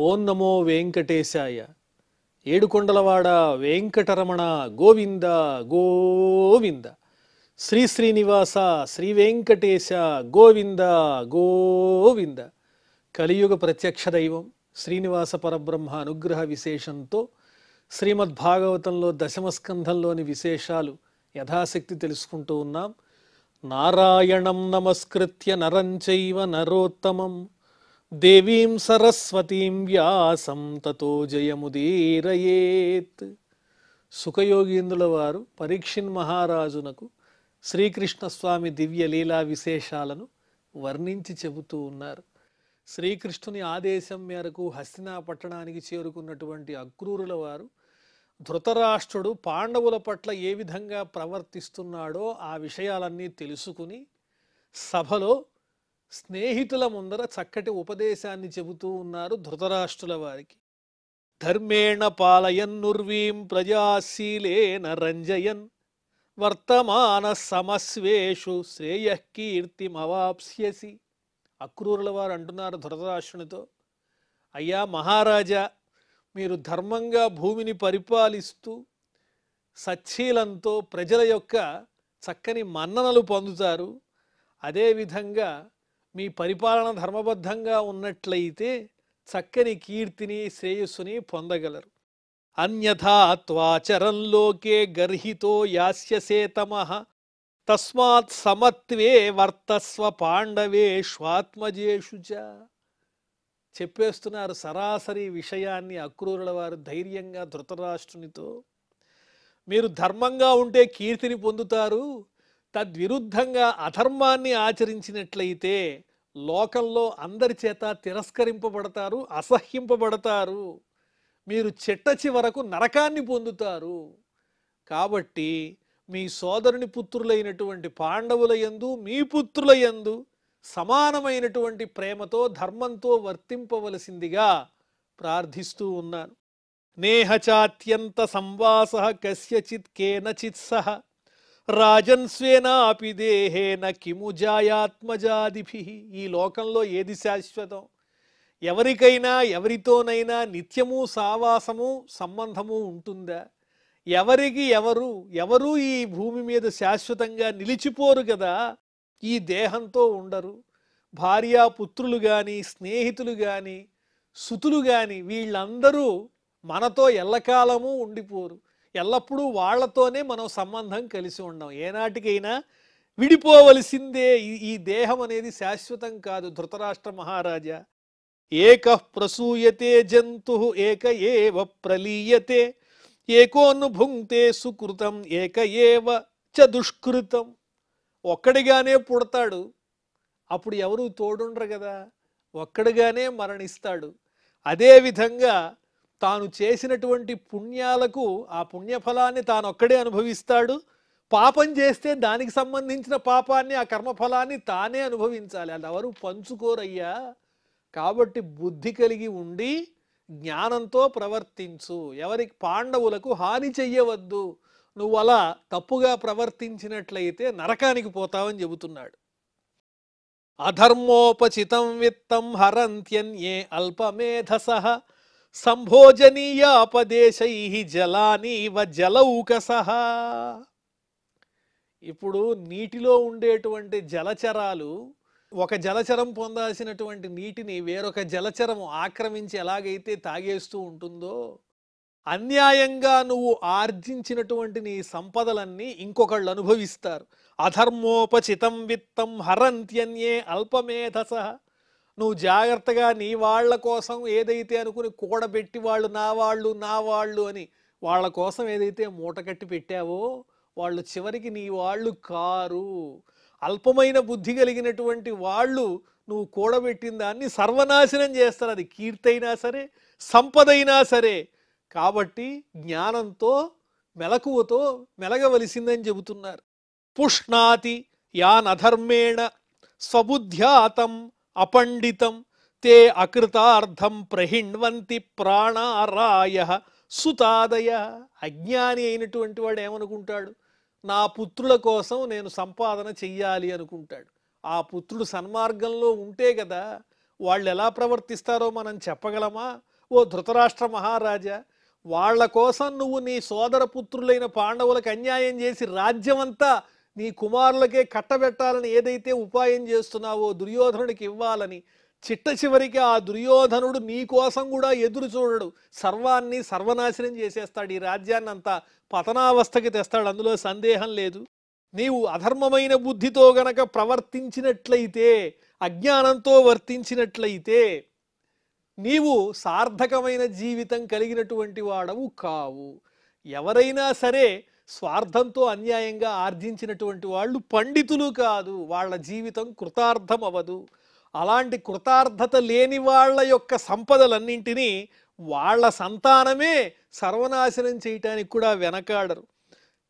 ఓం నమో వెంకటేశాయ. ఏడుకొండలవాడ వెంకటరమణ గోవింద గోవింద. శ్రీ శ్రీనివాస శ్రీ వెంకటేశ గోవింద గోవింద. కలియుగ ప్రత్యక్ష దైవం శ్రీనివాస పరబ్రహ్మ అనుగ్రహ విశేషంతో శ్రీమద్భాగవతంలో దశమస్కంధంలోని విశేషాలు యథాశక్తి తెలుసుకుంటూ ఉన్నాం. నారాయణం నమస్కృత్య నరం చైవ నరోత్తమం దేవీం సరస్వతీం వ్యాసం తతో జయముదీరయేత్. సుఖయోగీంద్రుల వారు పరీక్షిన్ మహారాజునకు శ్రీకృష్ణస్వామి దివ్య లీలా విశేషాలను వర్ణించి చెబుతూ ఉన్నారు. శ్రీకృష్ణుని ఆదేశం మేరకు హస్తినా పట్టణానికి చేరుకున్నటువంటి అక్రూరుల వారు ధృతరాష్ట్రుడు పాండవుల పట్ల ఏ విధంగా ప్రవర్తిస్తున్నాడో ఆ విషయాలన్నీ తెలుసుకుని సభలో స్నేహితుల ముందర చక్కటి ఉపదేశాన్ని చెబుతూ ఉన్నారు ధృతరాష్ట్రుల వారికి. ధర్మేణ పాలయన్నుర్వీం ప్రజాశీలేన రంజయన్ వర్తమాన సమస్వేషు శ్రేయఃకీర్తిమవాప్స్యసి. అక్రూరుల వారు అంటున్నారు ధృతరాష్ట్రునితో, అయ్యా మహారాజా, మీరు ధర్మంగా భూమిని పరిపాలిస్తూ సచ్చీలంతో ప్రజల యొక్క చక్కని మన్ననలు పొందుతారు. అదేవిధంగా మీ పరిపాలన ధర్మబద్ధంగా ఉన్నట్లయితే చక్కని కీర్తిని శ్రేయస్సుని పొందగలరు. అన్యథా త్వాచరంలోకే గర్హితో యాస్యసేతమః తస్మాత్ సమత్వే వర్తస్వ పాండవేష్వాత్మజేషు చ. చెప్పేస్తున్నారు సరాసరి విషయాన్ని అక్రూరుల వారు ధైర్యంగా ధృతరాష్ట్రునితో. మీరు ధర్మంగా ఉంటే కీర్తిని పొందుతారు, తద్విరుద్ధంగా అధర్మాన్ని ఆచరించినట్లయితే లోకంలో అందరి చేత తిరస్కరింపబడతారు, అసహ్యింపబడతారు, మీరు చిట్ట చివరకు నరకాన్ని పొందుతారు. కాబట్టి మీ సోదరుని పుత్రులైనటువంటి పాండవుల యందు మీ పుత్రుల యందు సమానమైనటువంటి ప్రేమతో ధర్మంతో వర్తింపవలసిందిగా ప్రార్థిస్తూ ఉన్నాను. నేహచాత్యంత సంవాస కస్యచిత్ కేనచిత్ సహ రాజన్ స్వేనాపి దేహేన కిము జాయాత్మజాదిభి. ఈ లోకంలో ఏది శాశ్వతం? ఎవరికైనా ఎవరితోనైనా నిత్యము సావాసము సంబంధము ఉంటుందా? ఎవరికి ఎవరు ఈ భూమి మీద శాశ్వతంగా నిలిచిపోరు కదా, ఈ దేహంతో ఉండరు. భార్యాపుత్రులు కానీ స్నేహితులు కానీ సుతులు కానీ వీళ్ళందరూ మనతో ఎల్లకాలము ఉండిపోరు. ఎల్లప్పుడూ వాళ్లతోనే మనం సంబంధం కలిసి ఉండం. ఏనాటికైనా విడిపోవలసిందే. ఈ దేహం అనేది శాశ్వతం కాదు. ధృతరాష్ట్ర మహారాజా, ఏకః ప్రసూయతే జంతుః ఏక ఏవ ప్రలీయతే ఏకోను భుంక్తే సుకృతం ఏక ఏవ చ దుష్కృతం. ఒక్కడిగానే పుడతాడు, అప్పుడు ఎవరు తోడుండరు కదా, ఒక్కడిగానే మరణిస్తాడు. అదేవిధంగా తాను చేసినటువంటి పుణ్యాలకు ఆ పుణ్యఫలాన్ని తానొక్కడే అనుభవిస్తాడు. పాపం చేస్తే దానికి సంబంధించిన పాపాన్ని, ఆ కర్మఫలాన్ని తానే అనుభవించాలి. అది ఎవరు పంచుకోరయ్యా. కాబట్టి బుద్ధి కలిగి ఉండి జ్ఞానంతో ప్రవర్తించు. ఎవరికి పాండవులకు హాని చెయ్యవద్దు. నువ్వు అలా తప్పుగా ప్రవర్తించినట్లయితే నరకానికి పోతావని చెబుతున్నాడు. అధర్మోపచితం విత్తం హరంత్యన్యే అల్పమేధసః సంభోజనీయాపదేశైః జలానీవ జలౌకసః. ఇప్పుడు నీటిలో ఉండేటువంటి జలచరాలు ఒక జలచరం పొందాల్సినటువంటి నీటిని వేరొక జలచరము ఆక్రమించి ఎలాగైతే తాగేస్తూ ఉంటుందో, అన్యాయంగా నువ్వు ఆర్జించినటువంటి నీ సంపదలన్నీ ఇంకొకళ్ళు అనుభవిస్తారు. అధర్మోపచితం విత్తం హరంత్యన్యే అల్పమేధసః. నువ్వు జాగ్రత్తగా నీ వాళ్ళ కోసం ఏదైతే అనుకుని కూడబెట్టి వాళ్ళు నా వాళ్ళు అని వాళ్ళ కోసం ఏదైతే మూటకట్టి పెట్టావో వాళ్ళు చివరికి నీ వాళ్ళు కారు. అల్పమైన బుద్ధి కలిగినటువంటి వాళ్ళు నువ్వు కూడబెట్టిన దాన్ని సర్వనాశనం చేస్తారు. అది కీర్తైనా సరే, సంపదైనా సరే. కాబట్టి జ్ఞానంతో మెలకువతో మెలగవలసిందని చెబుతున్నారు. పుష్ణాతి యానధర్మేణ స్వబుద్ధ్యాతం అపండితం తే అకృతార్థం ప్రహిణ్వంతి ప్రాణారాయ సుతాదయ. అజ్ఞాని అయినటువంటి వాడు ఏమనుకుంటాడు? నా పుత్రుల కోసం నేను సంపాదన చెయ్యాలి అనుకుంటాడు. ఆ పుత్రుడు సన్మార్గంలో ఉంటే కదా వాళ్ళు ఎలా ప్రవర్తిస్తారో మనం చెప్పగలమా? ఓ ధృతరాష్ట్ర మహారాజా, వాళ్ళ కోసం నువ్వు నీ సోదర పుత్రులైన పాండవులకు అన్యాయం చేసి రాజ్యమంతా నీ కుమారులకే కట్టబెట్టాలని ఏదైతే ఉపాయం చేస్తున్నావో దుర్యోధనుడికి ఇవ్వాలని, చిట్ట చివరికి ఆ దుర్యోధనుడు నీ కోసం కూడా ఎదురు చూడడు, సర్వాన్ని సర్వనాశనం చేసేస్తాడు, ఈ రాజ్యాన్ని అంతా పతనావస్థకి తెస్తాడు, అందులో సందేహం లేదు. నీవు అధర్మమైన బుద్ధితో గనక ప్రవర్తించినట్లయితే, అజ్ఞానంతో వర్తించినట్లయితే నీవు సార్థకమైన జీవితం కలిగినటువంటి వాడవు కావు. ఎవరైనా సరే స్వార్థంతో అన్యాయంగా ఆర్జించినటువంటి వాళ్ళు పండితులు కాదు, వాళ్ళ జీవితం కృతార్థం అవ్వదు. అలాంటి కృతార్థత లేని వాళ్ళ యొక్క సంపదలన్నింటినీ వాళ్ళ సంతానమే సర్వనాశనం చేయటానికి కూడా వెనకాడరు.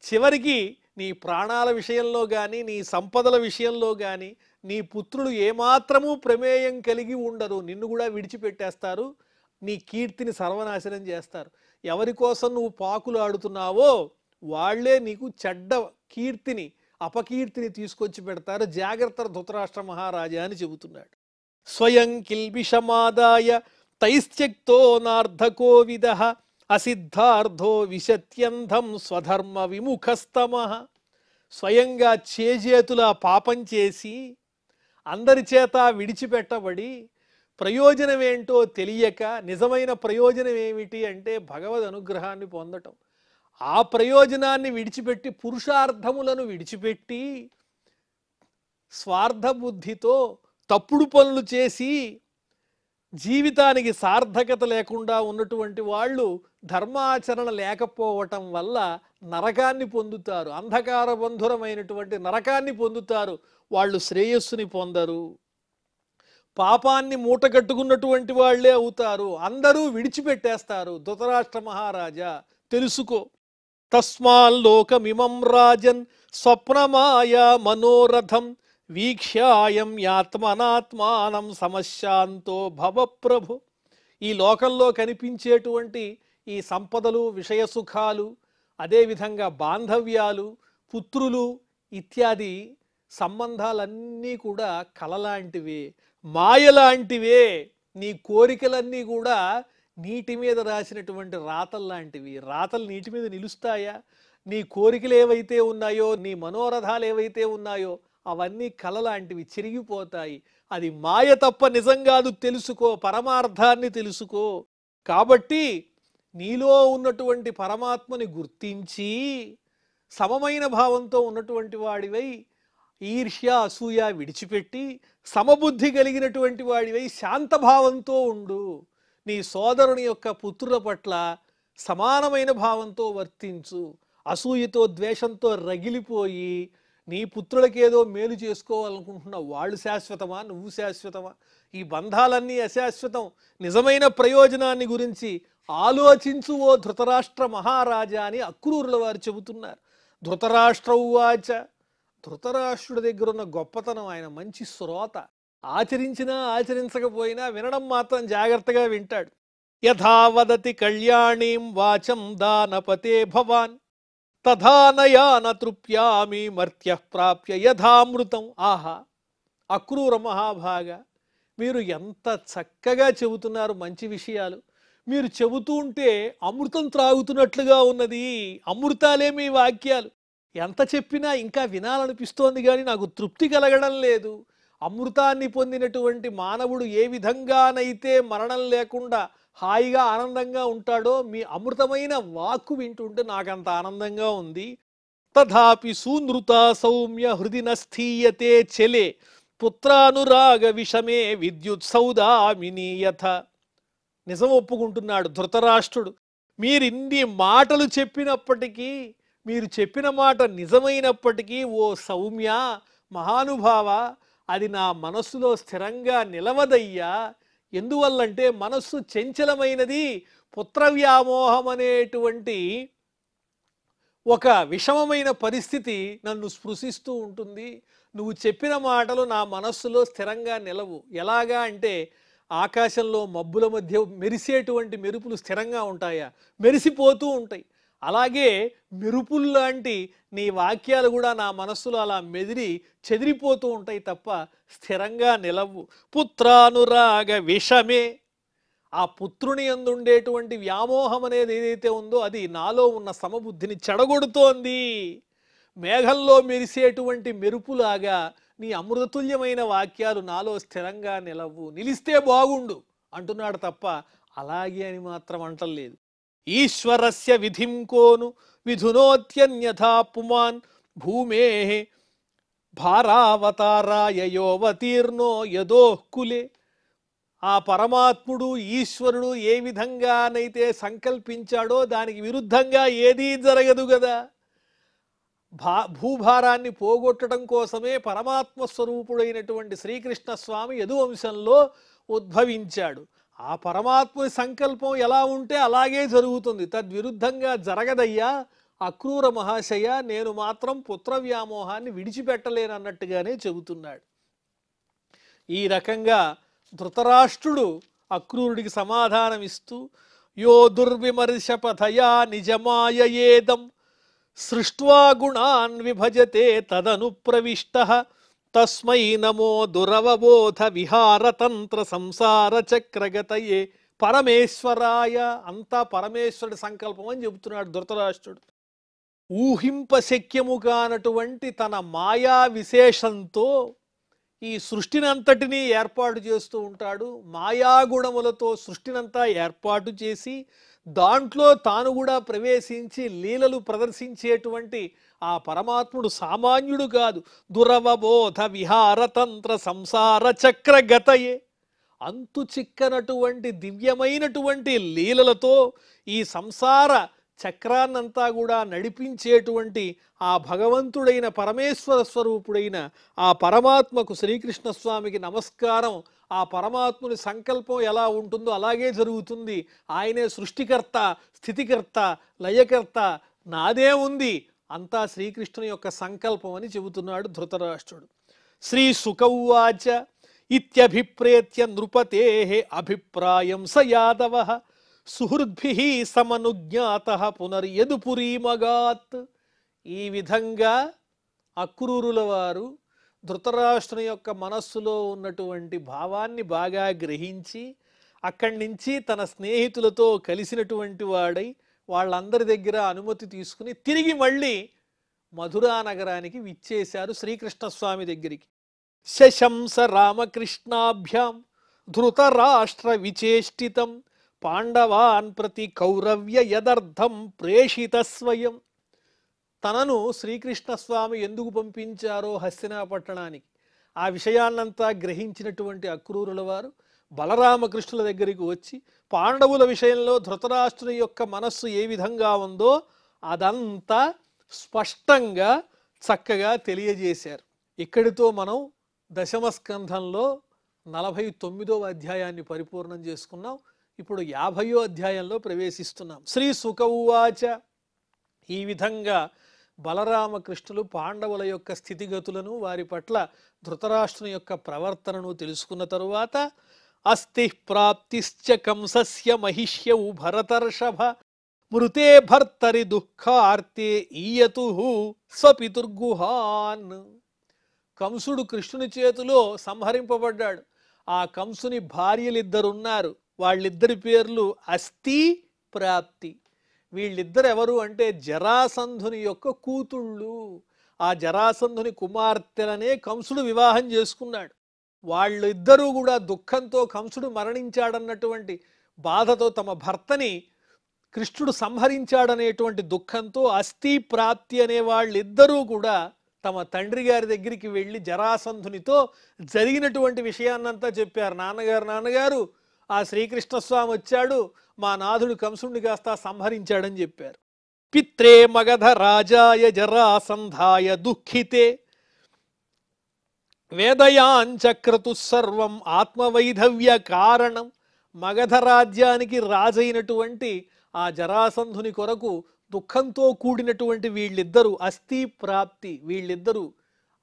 చివరికి నీ ప్రాణాల విషయంలో కానీ, నీ సంపదల విషయంలో కానీ నీ పుత్రులు ఏమాత్రమూ ప్రమేయం కలిగి ఉండరు, నిన్ను కూడా విడిచిపెట్టేస్తారు, నీ కీర్తిని సర్వనాశనం చేస్తారు. ఎవరి కోసం నువ్వు పాకులు ఆడుతున్నావో వాళ్లే నీకు చెడ్డ కీర్తిని, అపకీర్తిని తీసుకొచ్చి పెడతారు. జాగ్రత్త ధృతరాష్ట్ర మహారాజా అని చెబుతున్నాడు. స్వయం కిల్బిషమాదాయ తైశ్చక్తో నార్ధకోవిద అసిద్ధార్థో విశత్యంధం స్వధర్మ విముఖస్తమః. స్వయంగా చేజేతుల పాపం చేసి అందరి చేత విడిచిపెట్టబడి ప్రయోజనమేంటో తెలియక, నిజమైన ప్రయోజనం ఏమిటి అంటే భగవద్ అనుగ్రహాన్ని పొందటం, ఆ ప్రయోజనాన్ని విడిచిపెట్టి పురుషార్థములను విడిచిపెట్టి స్వార్థ బుద్ధితో తప్పుడు పనులు చేసి జీవితానికి సార్థకత లేకుండా ఉన్నటువంటి వాళ్ళు ధర్మాచరణ లేకపోవటం వల్ల నరకాన్ని పొందుతారు, అంధకార బంధురమైనటువంటి నరకాన్ని పొందుతారు, వాళ్ళు శ్రేయస్సుని పొందరు, పాపాన్ని మూటగట్టుకున్నటువంటి వాళ్లే అవుతారు, అందరూ విడిచిపెట్టేస్తారు. ధృతరాష్ట్ర మహారాజా తెలుసుకో. తస్మాల్లోకమిమం రాజన్ స్వప్నమాయా మనోరథం వీక్ష్యాయం యాత్మనాత్మానం సమశాంతో భవ ప్రభు. ఈ లోకంలో కనిపించేటువంటి ఈ సంపదలు, విషయ సుఖాలు, అదేవిధంగా బాంధవ్యాలు, పుత్రులు ఇత్యాది సంబంధాలన్నీ కూడా కలలాంటివే, మాయలాంటివే. నీ కోరికలన్నీ కూడా నీటి మీద రాసినటువంటి రాతల్లాంటివి. రాతలు నీటి మీద నిలుస్తాయా? నీ కోరికలు ఏవైతే ఉన్నాయో, నీ మనోరథాలు ఏవైతే ఉన్నాయో అవన్నీ కలలాంటివి, చిరిగిపోతాయి. అది మాయ తప్ప నిజం కాదు, తెలుసుకో, పరమార్థాన్ని తెలుసుకో. కాబట్టి నీలో ఉన్నటువంటి పరమాత్మని గుర్తించి సమమైన భావంతో ఉన్నటువంటి వాడివై ఈర్ష్య అసూయ విడిచిపెట్టి సమబుద్ధి కలిగినటువంటి వాడివై శాంతభావంతో ఉండు. నీ సోదరుని యొక్క పుత్రుల పట్ల సమానమైన భావంతో వర్తించు. అసూయతో ద్వేషంతో రగిలిపోయి నీ పుత్రులకేదో మేలు చేసుకోవాలనుకుంటున్న వాళ్ళు శాశ్వతమా, నువ్వు శాశ్వతమా? ఈ బంధాలన్నీ అశాశ్వతం. నిజమైన ప్రయోజనాన్ని గురించి ఆలోచించు ఓ ధృతరాష్ట్ర మహారాజా అని అక్రూరుల వారు చెబుతున్నారు. ధృతరాష్ట్ర ఉవాచ. ధృతరాష్ట్రుడి దగ్గర ఉన్న గొప్పతనం, ఆయన మంచి శ్రోత, ఆచరించినా ఆచరించకపోయినా వినడం మాత్రం జాగ్రత్తగా వింటాడు. యథా వదతి కళ్యాణీం వాచం దానపతే భవాన్ తథానయాన తృప్యామి మర్త్య ప్రాప్య యథామృతం. ఆహా, అక్రూర మహాభాగ, మీరు ఎంత చక్కగా చెబుతున్నారు మంచి విషయాలు. మీరు చెబుతూ ఉంటే అమృతం త్రాగుతున్నట్లుగా ఉన్నది. అమృతాలే మీ వాక్యాలు. ఎంత చెప్పినా ఇంకా వినాలనిపిస్తోంది కానీ నాకు తృప్తి కలగడం లేదు. అమృతాన్ని పొందినటువంటి మానవుడు ఏ విధంగానైతే మరణం లేకుండా హాయిగా ఆనందంగా ఉంటాడో, మీ అమృతమైన వాక్కు వింటుంటే నాకంత ఆనందంగా ఉంది. తథాపి సూనృత సౌమ్య హృది నస్థీయతే చెలే పుత్రానురాగ విషమే విద్యుత్ సౌదామినీయథ. నిజం ఒప్పుకుంటున్నాడు ధృతరాష్ట్రుడు. మీరిన్ని మాటలు చెప్పినప్పటికీ, మీరు చెప్పిన మాట నిజమైనప్పటికీ ఓ సౌమ్య మహానుభావ, అది నా మనస్సులో స్థిరంగా నిలవదయ్యా. ఎందువల్లంటే మనస్సు చంచలమైనది. పుత్రవ్యామోహం అనేటువంటి ఒక విషమమైన పరిస్థితి నన్ను స్పృశిస్తూ ఉంటుంది. నువ్వు చెప్పిన మాటలు నా మనస్సులో స్థిరంగా నిలవు. ఎలాగా అంటే ఆకాశంలో మబ్బుల మధ్య మెరిసేటువంటి మెరుపులు స్థిరంగా ఉంటాయా? మెరిసిపోతూ ఉంటాయి. అలాగే మెరుపుల్లాంటి నీ వాక్యాలు కూడా నా మనస్సులో అలా మెదిరి చెదిరిపోతూ ఉంటాయి తప్ప స్థిరంగా నిలవు. పుత్రానురాగ విషమే, ఆ పుత్రుని యందు ఉండేటువంటి వ్యామోహం అనేది ఏదైతే ఉందో అది నాలో ఉన్న సమబుద్ధిని చెడగొడుతోంది. మేఘంలో మెరిసేటువంటి మెరుపులాగా నీ అమృతతుల్యమైన వాక్యాలు నాలో స్థిరంగా నిలిస్తే బాగుండు అంటున్నాడు తప్ప అలాగే అని మాత్రం అంటలేదు. ఈశ్వరస్య విధిం కోను విధునోత్యన్యథా పుమాన్ భూమే భారావతారాయ యోవతీర్ణో యదోఃకులే. ఆ పరమాత్ముడు ఈశ్వరుడు ఏ విధంగానైతే సంకల్పించాడో దానికి విరుద్ధంగా ఏదీ జరగదు కదా. భూభారాన్ని పోగొట్టడం కోసమే పరమాత్మ స్వరూపుడైనటువంటి శ్రీకృష్ణ స్వామి యదువంశంలో ఉద్భవించాడు. ఆ పరమాత్ముని సంకల్పం ఎలా ఉంటే అలాగే జరుగుతుంది, తద్విరుద్ధంగా జరగదయ్యా అక్రూర మహాశయ, నేను మాత్రం పుత్ర వ్యామోహాన్ని విడిచిపెట్టలేనన్నట్టుగానే చెబుతున్నాడు. ఈ రకంగా ధృతరాష్ట్రుడు అక్రూరుడికి సమాధానమిస్తూ యో దుర్విమర్శపథయా నిజమాయయేదం సృష్ట్వా గుణాన్ విభజతే తదను ప్రవిష్టః తస్మై నమో దురవబోధ విహారతంత్ర సంసార చక్రగతయే పరమేశ్వరాయ. అంతా పరమేశ్వరుడి సంకల్పం అని చెబుతున్నాడు ధృతరాష్ట్రుడు. ఊహింపశక్యము కానటువంటి తన మాయా విశేషంతో ఈ సృష్టినంతటినీ ఏర్పాటు చేస్తూ ఉంటాడు. మాయాగుణములతో సృష్టినంతా ఏర్పాటు చేసి దాంట్లో తాను కూడా ప్రవేశించి లీలలు ప్రదర్శించేటువంటి ఆ పరమాత్ముడు సామాన్యుడు కాదు. దురవబోధ విహారతంత్ర సంసార చక్రగతయే, అంతు చిక్కనటువంటి దివ్యమైనటువంటి లీలలతో ఈ సంసార చక్రాన్నంతా కూడా నడిపించేటువంటి ఆ భగవంతుడైన పరమేశ్వర స్వరూపుడైన ఆ పరమాత్మకు శ్రీకృష్ణ స్వామికి నమస్కారం. ఆ పరమాత్ముని సంకల్పం ఎలా ఉంటుందో అలాగే జరుగుతుంది. ఆయనే సృష్టికర్త, స్థితికర్త, లయకర్త, నాదే ఉంది, అంతా శ్రీకృష్ణుని యొక్క సంకల్పం అని చెబుతున్నాడు ధృతరాష్ట్రుడు. శ్రీ సుకౌవాచ ఇత్యభిప్రేత్య నృపతేః అభిప్రాయం స యాదవః సుహృద్భిః సమనుజ్ఞాతః పునర్యదుపురీమగాత్. ఈ విధంగా అక్రూరుల వారు ధృతరాష్ట్రుని యొక్క మనస్సులో ఉన్నటువంటి భావాన్ని బాగా గ్రహించి అక్కడి నుంచి తన స్నేహితులతో కలిసినటువంటి వాడై వాళ్ళందరి దగ్గర అనుమతి తీసుకుని తిరిగి మళ్ళీ మధురా నగరానికి విచ్చేశారు శ్రీకృష్ణస్వామి దగ్గరికి. శశంస రామకృష్ణాభ్యాం ధృతరాష్ట్ర విచేష్టితం పాండవాన్ ప్రతి కౌరవ్య యదర్థం ప్రేషిత స్వయం. తనను శ్రీకృష్ణస్వామి ఎందుకు పంపించారో హస్తినాపట్టణానికి ఆ విషయాన్నంతా గ్రహించినటువంటి అక్రూరుల వారు బలరామకృష్ణుల దగ్గరికి వచ్చి పాండవుల విషయంలో ధృతరాష్ట్రుని యొక్క మనస్సు ఏ విధంగా ఉందో అదంతా స్పష్టంగా చక్కగా తెలియజేశారు. ఇక్కడితో మనం దశమస్కంధంలో 49వ అధ్యాయాన్ని పరిపూర్ణం చేసుకున్నాం. ఇప్పుడు 50వ అధ్యాయంలో ప్రవేశిస్తున్నాం. శ్రీ సుకౌవాచ. ఈ విధంగా బలరామకృష్ణులు పాండవుల యొక్క స్థితిగతులను వారి పట్ల ధృతరాష్ట్రుని యొక్క ప్రవర్తనను తెలుసుకున్న తరువాత అస్తి ప్రాప్తిశ్చ కంసస్య మహిష్యౌ భరతర్షభ మృతే భర్తరి దుఃఖార్తే ఈయతు స్వపితుర్గుహాన్. కంసుడు కృష్ణుని చేతిలో సంహరింపబడ్డాడు. ఆ కంసుని భార్యలిద్దరున్నారు. వాళ్ళిద్దరి పేర్లు అస్థి, ప్రాప్తి. వీళ్ళిద్దరు ఎవరు అంటే జరాసంధుని యొక్క కూతుళ్ళు. ఆ జరాసంధుని కుమార్తెలనే కంసుడు వివాహం చేసుకున్నాడు. వాళ్ళిద్దరూ కూడా దుఃఖంతో కంసుడు మరణించాడన్నటువంటి బాధతో తమ భర్తని కృష్ణుడు సంహరించాడనేటువంటి దుఃఖంతో అస్థి, ప్రాప్తి అనే వాళ్ళిద్దరూ కూడా తమ తండ్రి గారి దగ్గరికి వెళ్ళి జరాసంధునితో జరిగినటువంటి విషయాన్నంతా చెప్పారు. నాన్నగారు ఆ శ్రీకృష్ణస్వామి వచ్చాడు, మా నాథుడు కంసుడిని కాస్త సంహరించాడని చెప్పారు. పిత్రే మగధ రాజాయ జరాసంధాయ దుఃఖితే వేదయాంచక్రతు సర్వం ఆత్మవైధవ్య కారణం. మగధ రాజ్యానికి రాజైనటువంటి ఆ జరాసంధుని కొరకు దుఃఖంతో కూడినటువంటి వీళ్ళిద్దరూ అస్థి, ప్రాప్తి, వీళ్ళిద్దరూ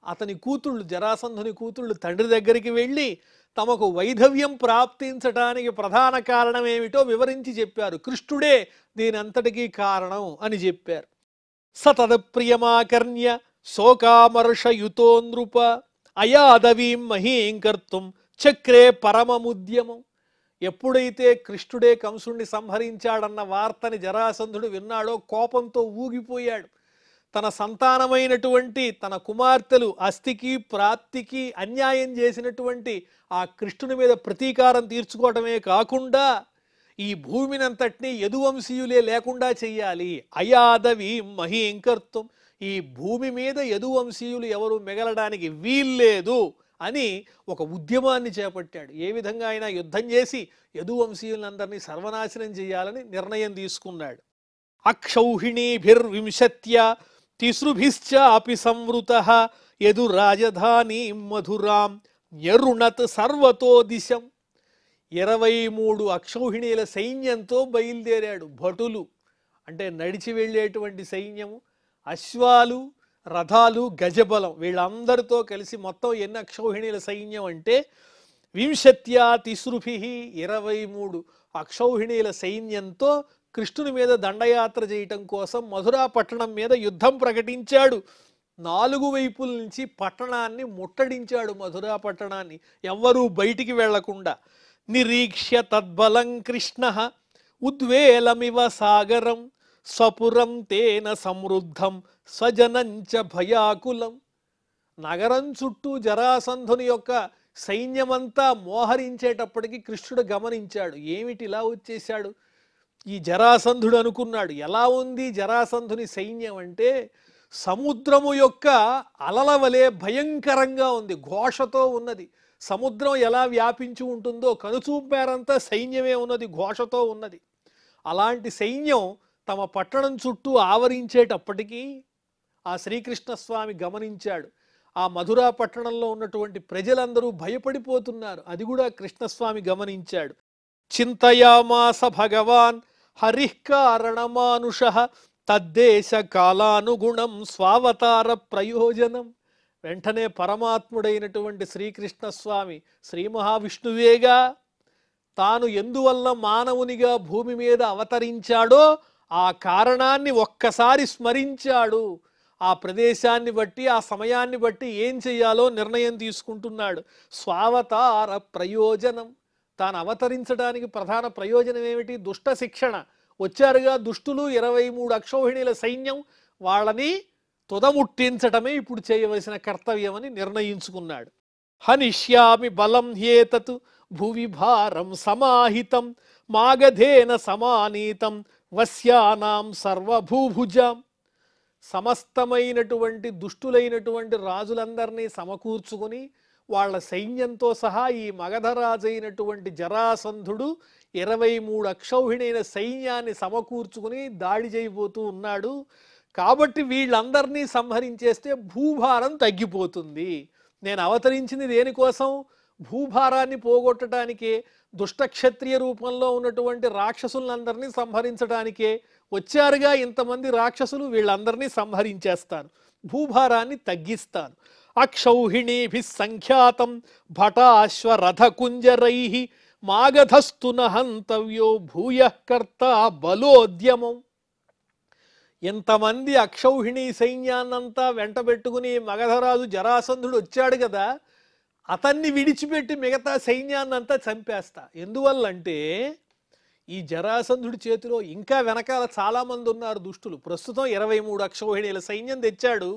అతని కూతుళ్ళు, జరాసంధుని కూతుళ్ళు తండ్రి దగ్గరికి వెళ్ళి తమకు వైధవ్యం ప్రాప్తించటానికి ప్రధాన కారణం ఏమిటో వివరించి చెప్పారు. కృష్ణుడే దీనంతటికీ కారణం అని చెప్పారు. సతదప్రియమాకర్ణ్య శోకామర్షయుతో నృప అయాదవీం మహీం కర్తుం చక్రే పరమముద్యమం. ఎప్పుడైతే కృష్ణుడే కంసుణ్ణి సంహరించాడన్న వార్తని జరాసంధుడు విన్నాడో కోపంతో ఊగిపోయాడు. తన సంతానమైనటువంటి తన కుమార్తెలు అస్థికి ప్రాప్తికి అన్యాయం చేసినటువంటి ఆ కృష్ణుని మీద ప్రతీకారం తీర్చుకోవటమే కాకుండా ఈ భూమినంతటినీ యదువంశీయులే లేకుండా చెయ్యాలి. అయాదవి మహీంకర్తం, ఈ భూమి మీద యదువంశీయులు ఎవరు మిగలడానికి వీల్లేదు అని ఒక ఉద్యమాన్ని చేపట్టాడు. ఏ విధంగా అయినా యుద్ధం చేసి యదువంశీయులందరినీ సర్వనాశనం చేయాలని నిర్ణయం తీసుకున్నాడు. అక్షౌహిణీభిర్వింశత్య తిసృభిశ్చాపి సంవృతః యదు రాజధాని మధురాం న్యరుణత్ సర్వతో దిశం. 23 అక్షౌహిణీల సైన్యంతో బయలుదేరాడు. భటులు అంటే నడిచి వెళ్ళేటువంటి సైన్యము, అశ్వాలు, రథాలు, గజబలం, వీళ్ళందరితో కలిసి మొత్తం ఎన్ని అక్షౌహిణీల సైన్యం అంటే వింశత్యా తిసృభి 23 అక్షౌహిణీల సైన్యంతో కృష్ణుని మీద దండయాత్ర చేయటం కోసం మధురా పట్టణం మీద యుద్ధం ప్రకటించాడు. 4 వైపుల నుంచి పట్టణాన్ని ముట్టడించాడు. మధురా పట్టణాన్ని ఎవ్వరూ బయటికి వెళ్లకుండా. నిరీక్ష్య తద్బలం కృష్ణ ఉద్వేలమివ సాగరం స్వపురం తేన సమృద్ధం స్వజనంచ భయాకులం. నగరం చుట్టూ జరాసంధుని యొక్క సైన్యమంతా మోహరించేటప్పటికి కృష్ణుడు గమనించాడు. ఏమిటి ఇలా వచ్చేశాడు ఈ జరాసంధుడు అనుకున్నాడు. ఎలా ఉంది జరాసంధుని సైన్యం అంటే సముద్రము యొక్క అలల వలె భయంకరంగా ఉంది, ఘోషతో ఉన్నది. సముద్రం ఎలా వ్యాపించి ఉంటుందో కనుచూపారంతా సైన్యమే ఉన్నది, ఘోషతో ఉన్నది. అలాంటి సైన్యం తమ పట్టణం చుట్టూ ఆవరించేటప్పటికీ ఆ శ్రీకృష్ణస్వామి గమనించాడు. ఆ మధురా పట్టణంలో ఉన్నటువంటి ప్రజలందరూ భయపడిపోతున్నారు. అది కూడా కృష్ణస్వామి గమనించాడు. చింతయామాస భగవాన్ హరిః కారణమానుషః తద్దేశ కాలానుగుణం స్వావతార ప్రయోజనం. వెంటనే పరమాత్ముడైనటువంటి శ్రీకృష్ణస్వామి శ్రీ మహావిష్ణువేగా తాను ఎందువల్ల మానవునిగా భూమి మీద అవతరించాడో ఆ కారణాన్ని ఒక్కసారి స్మరించాడు. ఆ ప్రదేశాన్ని బట్టి ఆ సమయాన్ని బట్టి ఏం చెయ్యాలో నిర్ణయం తీసుకుంటున్నాడు. స్వావతార ప్రయోజనం, తాను అవతరించడానికి ప్రధాన ప్రయోజనం ఏమిటి? దుష్ట శిక్షణ. వచ్చారుగా దుష్టులు 23 అక్షౌహిణీల సైన్యం, వాళ్ళని తుదముట్టించటమే ఇప్పుడు చేయవలసిన కర్తవ్యమని నిర్ణయించుకున్నాడు. హనిష్యామి బలం హేతతు భువి భారం సమాహితం మాగధేన సమానీతం వస్యానాం సర్వభూభుజాం. సమస్తమైనటువంటి దుష్టులైనటువంటి రాజులందరినీ సమకూర్చుకుని వాళ్ళ సైన్యంతో సహా ఈ మగధరాజైనటువంటి జరాసంధుడు 23 అక్షౌహిణైన సైన్యాన్ని సమకూర్చుకుని దాడి చేయబోతూ ఉన్నాడు. కాబట్టి వీళ్ళందరినీ సంహరించేస్తే భూభారం తగ్గిపోతుంది. నేను అవతరించింది దేనికోసం? భూభారాన్ని పోగొట్టడానికే, దుష్టక్షత్రియ రూపంలో ఉన్నటువంటి రాక్షసులందరినీ సంహరించడానికే వచ్చారుగా ఇంతమంది రాక్షసులు. వీళ్ళందరినీ సంహరించేస్తాను, భూభారాన్ని తగ్గిస్తాను. అక్షౌహిణీభి సంఖ్యాతం భటాశ్వరథకుంజరైః మాగధస్తున హంతవ్యో భూయఃకర్త బలోద్యమం. ఇంతమంది అక్షౌహిణీ సైన్యాన్నంతా వెంటబెట్టుకుని మగధరాజు జరాసంధుడు వచ్చాడు కదా, అతన్ని విడిచిపెట్టి మిగతా సైన్యాన్నంతా చంపేస్తా. ఎందువల్లంటే ఈ జరాసంధుడి చేతిలో ఇంకా వెనకాల చాలామంది ఉన్నారు దుష్టులు. ప్రస్తుతం 23 అక్షౌహిణీల సైన్యం తెచ్చాడు.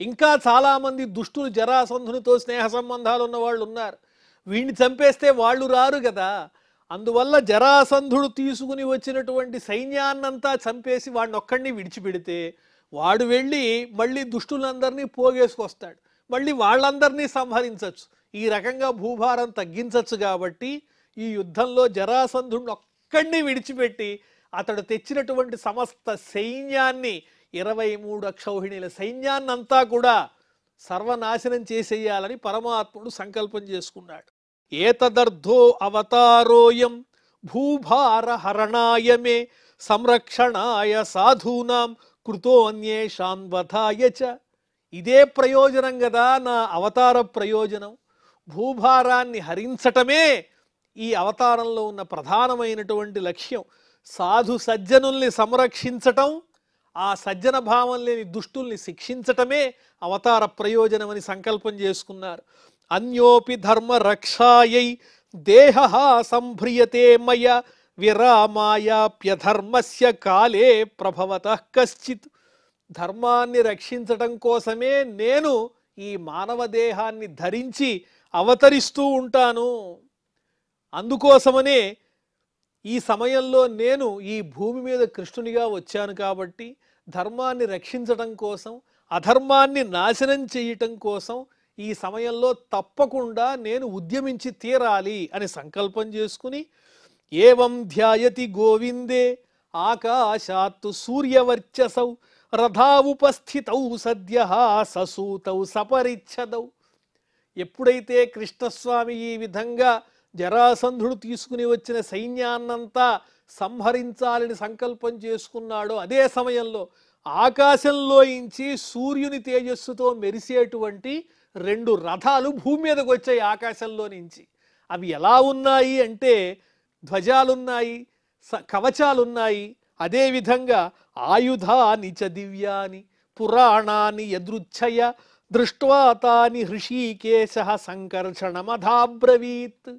ఇంకా చాలామంది దుష్టులు జరాసంధునితో స్నేహ సంబంధాలు ఉన్న వాళ్ళు ఉన్నారు. వీడిని చంపేస్తే వాళ్ళు రారు కదా. అందువల్ల జరాసంధుడు తీసుకుని వచ్చినటువంటి సైన్యాన్నంతా చంపేసి వాడిని ఒక్కడిని విడిచిపెడితే వాడు వెళ్ళి మళ్ళీ దుష్టులందరినీ పోగేసుకొస్తాడు, మళ్ళీ వాళ్ళందరినీ సంహరించవచ్చు. ఈ రకంగా భూభారం తగ్గించవచ్చు. కాబట్టి ఈ యుద్ధంలో జరాసంధుడిని ఒక్కడిని విడిచిపెట్టి అతడు తెచ్చినటువంటి సమస్త సైన్యాన్ని 23 అక్షౌహిణీల సైన్యాన్నంతా కూడా సర్వనాశనం చేసేయాలని పరమాత్ముడు సంకల్పం చేసుకున్నాడు. ఏతదర్థో అవతారోయం భూభార హరణాయ మే సంరక్షణాయ సాధూనాం కృతోన్యేషాన్ వధాయ చ. ఇదే ప్రయోజనం కదా నా అవతార ప్రయోజనం. భూభారాన్ని హరించటమే ఈ అవతారంలో ఉన్న ప్రధానమైనటువంటి లక్ష్యం. సాధు సజ్జనుల్ని సంరక్షించటం, ఆ సజ్జన భావం లేని దుష్టుల్ని శిక్షించటమే అవతార ప్రయోజనమని సంకల్పం చేసుకున్నారు. అన్యోపి ధర్మ రక్షాయై దేహ సంభ్రియతే మయ విరామాయాప్యధర్మస్య కాలే ప్రభవతః కశ్చిత్. ధర్మాన్ని రక్షించటం కోసమే నేను ఈ మానవ దేహాన్ని ధరించి అవతరిస్తూ ఉంటాను. అందుకోసమనే ఈ సమయంలో నేను ఈ భూమి మీద కృష్ణునిగా వచ్చాను కాబట్టి ధర్మాన్ని రక్షించటం కోసం, అధర్మాన్ని నాశనం చేయటం కోసం ఈ సమయంలో తప్పకుండా నేను ఉద్యమించి తీరాలి అని సంకల్పం చేసుకుని, ఏవం ధ్యాయతి గోవిందే ఆకాశాత్తు సూర్యవర్చసౌ రథావుపస్థితౌ సద్యః ససూతౌ సపరిచ్ఛదౌ. ఎప్పుడైతే కృష్ణస్వామి ఈ విధంగా జరాసంధుడు తీసుకుని వచ్చిన సైన్యాన్నంతా సంహరించాలని సంకల్పం చేసుకున్నాడో అదే సమయంలో ఆకాశంలోంచి సూర్యుని తేజస్సుతో మెరిసేటువంటి 2 రథాలు భూమి మీదకి వచ్చాయి ఆకాశంలో నుంచి. అవి ఎలా ఉన్నాయి అంటే ధ్వజాలున్నాయి, కవచాలున్నాయి. అదేవిధంగా ఆయుధాని చ దివ్యాని పురాణాని యదృచ్ఛయ దృష్ట్వా తాని హృషీకేశః సంకర్షణమధాబ్రవీత్.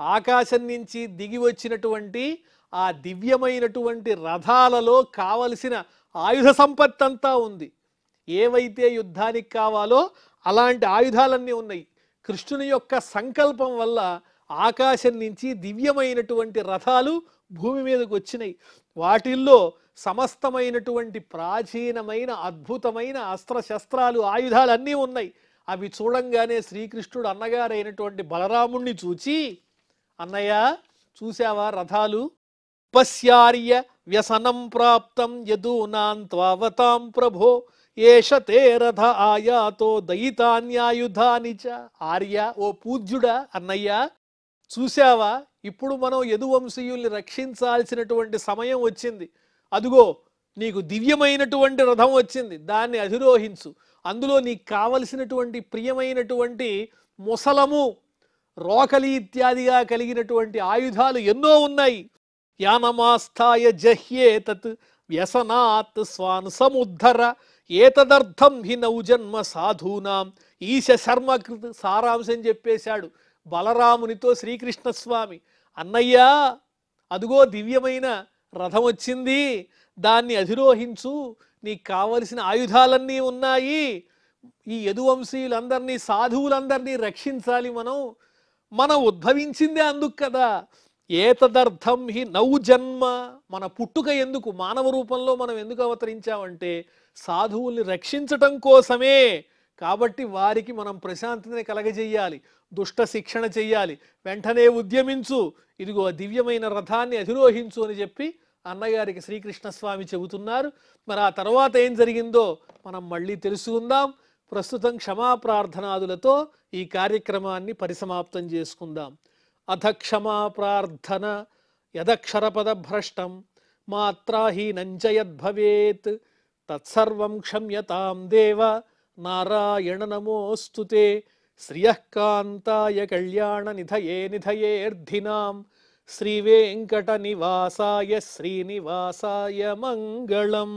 ఆకాశం నుంచి దిగి వచ్చినటువంటి ఆ దివ్యమైనటువంటి రథాలలో కావలసిన ఆయుధ సంపత్తంతా ఉంది. ఏవైతే యుద్ధానికి కావాలో అలాంటి ఆయుధాలన్నీ ఉన్నాయి. కృష్ణుని యొక్క సంకల్పం వల్ల ఆకాశం నుంచి దివ్యమైనటువంటి రథాలు భూమి మీదకి వచ్చినాయి. వాటిల్లో సమస్తమైనటువంటి ప్రాచీనమైన అద్భుతమైన అస్త్రశస్త్రాలు ఆయుధాలన్నీ ఉన్నాయి. అవి చూడంగానే శ్రీకృష్ణుడు అన్నగారైనటువంటి బలరాముణ్ణి చూచి, అన్నయ్య చూసావా రథాలు? పశ్యార్య వ్యసనం ప్రాప్తం యదూనాంత్వావతాం ప్రభో ఏషతే రథ ఆయాతో దయితాన్యాయుధాని చ. ఆర్య, ఓ పూజ్యుడా అన్నయ్య చూసావా, ఇప్పుడు మనం యదువంశీయుల్ని రక్షించాల్సినటువంటి సమయం వచ్చింది. అదుగో నీకు దివ్యమైనటువంటి రథం వచ్చింది, దాన్ని అధిరోహించు. అందులో నీకు కావలసినటువంటి ప్రియమైనటువంటి ముసలము, రోకలి ఇత్యాదిగా కలిగినటువంటి ఆయుధాలు ఎన్నో ఉన్నాయి. యానమాస్థాయ జహ్యేతత్ వ్యసనాత్ స్వాన్ సముద్ధర ఏతదర్థం హి నౌజన్మ సాధూనాం ఈశ శర్మకృత్. సారాంశం చెప్పేశాడు బలరామునితో శ్రీకృష్ణస్వామి. అన్నయ్యా అదుగో దివ్యమైన రథం వచ్చింది, దాన్ని అధిరోహించు, నీకు కావలసిన ఆయుధాలన్నీ ఉన్నాయి. ఈ యదువంశీయులందరినీ సాధువులందరినీ రక్షించాలి. మనం ఉద్భవించిందే అందుకు కదా. ఏతదర్థం హి నౌజన్మ, మన పుట్టుక ఎందుకు, మానవ రూపంలో మనం ఎందుకు అవతరించామంటే సాధువుల్ని రక్షించటం కోసమే. కాబట్టి వారికి మనం ప్రశాంతతని కలగజేయాలి, దుష్ట శిక్షణ చెయ్యాలి. వెంటనే ఉద్యమించు, ఇదిగో దివ్యమైన రథాన్ని అధిరోహించు అని చెప్పి అన్నగారికి శ్రీకృష్ణస్వామి చెబుతున్నారు. మరి ఆ తర్వాత ఏం జరిగిందో మనం మళ్ళీ తెలుసుకుందాం. ప్రస్తుతం క్షమాప్రార్థనాదులతో ఈ కార్యక్రమాన్ని పరిసమాప్తం చేసుకుందాం. అథ క్షమా ప్రార్థన యదక్షరపద భ్రష్టం మాత్రాహీనంచ యద్భవేత్ తత్సర్వం క్షమ్యతాం దేవ నారాయణ నమోస్తుతే. శ్రియః కాంతాయ కళ్యాణ నిధయే నిధయేర్ధినాం శ్రీవేంకట నివాసాయ శ్రీనివాసాయ మంగళం.